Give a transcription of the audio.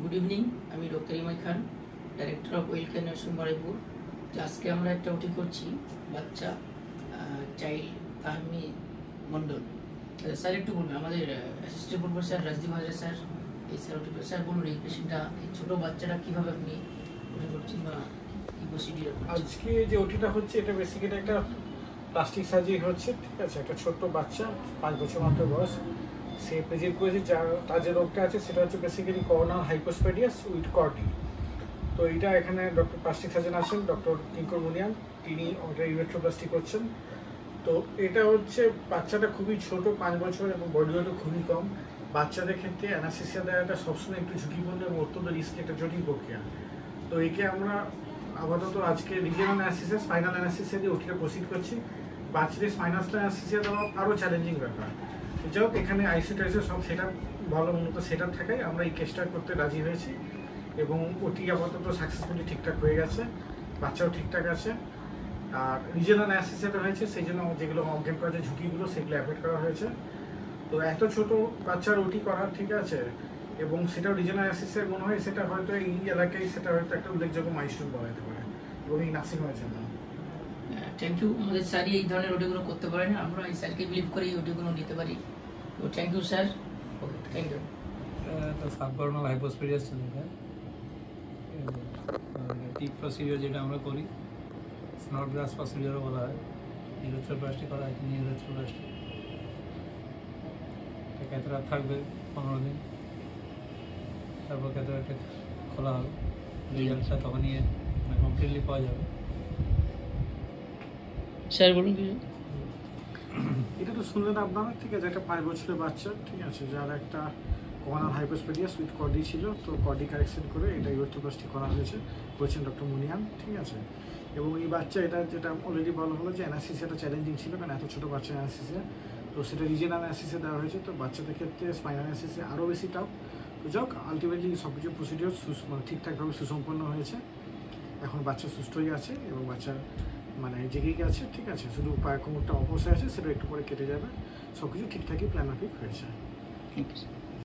Good evening, আমি doctor Imai Khan, director of Wellcare nursing Baruipur. আজকে আমরা একটা ওটি করছি বাচ্চা চাইল্ড তাহমি মণ্ডল। স্যার একটু বলবেন, আমাদের অ্যাসিস্ট্যান্ট প্রফেসর স্যার রাজদীপ হাজার স্যার, এই স্যার ওটি স্যার বলুন এই পেশেন্টটা, এই ছোটো বাচ্চাটা কীভাবে আপনি ওটি করছেন বা কী প্রসিডিউর? আজকে যে ওটিটা হচ্ছে এটা বেসিক্যালি একটা প্লাস্টিক সার্জারি হচ্ছে, ঠিক আছে। একটা ছোট্ট বাচ্চা 5 বছর মাত্র বয়স, সে প্রেজেন্ট করেছে, তার যে রোগটা আছে সেটা হচ্ছে basically coronal hypospadias with Corti. তো এটা এখানে ডক্টর প্লাস্টিক সার্জন আছেন ডক্টর কিঙ্কর মুনিয়ান, তিনি ওটা ইলেকট্রোপ্লাস্টি করছেন। তো এটা হচ্ছে বাচ্চাটা খুবই ছোট, 5 বছর, এবং বডি ওয়েটও খুবই কম। বাচ্চাদের ক্ষেত্রে অ্যানাস্থেসিয়া দেওয়াটা সবসময় একটু ঝুঁকিপূর্ণ এবং অত্যন্ত রিস্ক, একটা জটিল প্রক্রিয়া। তো একে আমরা আপাতত আজকে রিজিওনাল অ্যানাস্থেসিয়া, স্পাইনাল অ্যানাস্থেসিয়া দিয়ে ওটিটা প্রসিড করছি। বাচ্চাদের স্পাইনাল অ্যানাস্থেসিয়া দেওয়া আরও চ্যালেঞ্জিং ব্যাপার। যাই হোক, এখানে আইসিউটাইসের সব সেট আপ ভালো মূলত সেট আপ থাকায় আমরা এই কেসটা করতে রাজি হয়েছি, এবং ওটি আপাতত সাকসেসফুলি ঠিকঠাক হয়ে গেছে, বাচ্চাও ঠিকঠাক আছে। আর রিজিওনাল অ্যানাস্থেসিয়াটা হয়েছে সেই জন্য যেগুলো অজ্ঞান করার যে ঝুঁকিগুলো সেগুলো অ্যাভয়েড করা হয়েছে। তো এত ছোট বাচ্চার ওটি করা ঠিক আছে, এবং সেটাও রিজিওনাল অ্যানাস্থেসিয়া মনে হয় সেটা হয়তো এই এলাকায় সেটা হয়তো একটা উল্লেখযোগ্য মাইলস্টোন বলা যেতে পারে, এবং এই নার্সিংহোমের জন্য। Thank you. আমাদের স্যারই এই ধরনের ওটিগুলো করতে পারেন, আমরা এই স্যারকে বিলিভ করে এই ওটিগুলো নিতে পারি। তো thank you sir. Okay, thank you. তো সাবকর্নাল হাইপোস্পেডিয়াস চলে যায়, টিপ প্রসিডিওর যেটা আমরা করি, স্নট গ্রাস প্রসিডিওরও বলা হয়। ইউরেথ্রোপ্লাস্টি করা হয়, ইউরেথ্রোপ্লাস্টি। ক্যাথেটার থাকবে 15 দিন, তারপর ক্যাথেটারটা খোলা হবে, রেজাল্টটা তখনই কমপ্লিটলি পাওয়া যাবে। স্যার বলুন কিছু। এটা তো শুনলেন আপনারা, ঠিক আছে। একটা 5 বছরের বাচ্চা, ঠিক আছে, যার একটা করোনাল হাইপোস্পেডিয়াস উইথ কর্ডি ছিল, তো কর্ডি কারেকশন করে এটা ইউরেথ্রোপ্লাস্টি করা হয়েছে, করেছেন ডক্টর মুনিয়ান, ঠিক আছে। এবং এই বাচ্চা, এটা যেটা অলরেডি বলা হলো যে অ্যানাস্থেসিয়াটা চ্যালেঞ্জিং ছিল, কারণ এত ছোটো বাচ্চা অ্যানাস্থেসিয়া, তো সেটা রিজিওনাল অ্যানাস্থেসিয়া দেওয়া হয়েছে। তো বাচ্চাদের ক্ষেত্রে স্পাইনাল অ্যানাস্থেসিয়া আরও বেশি টাফ। তো যাক, আলটিমেটলি সব কিছু প্রসিডিওর মানে ঠিকঠাকভাবে সুসম্পন্ন হয়েছে। এখন বাচ্চা সুস্থ হয়ে আছে এবং বাচ্চা মানে জেগে গেছে, ঠিক আছে। শুধু পায়ের কোমরটা অবশ্যই আছে, সেটা একটু পরে কেটে যাবে। সব কিছু ঠিকঠাকই প্ল্যান মাফিক হয়েছে। Thank you.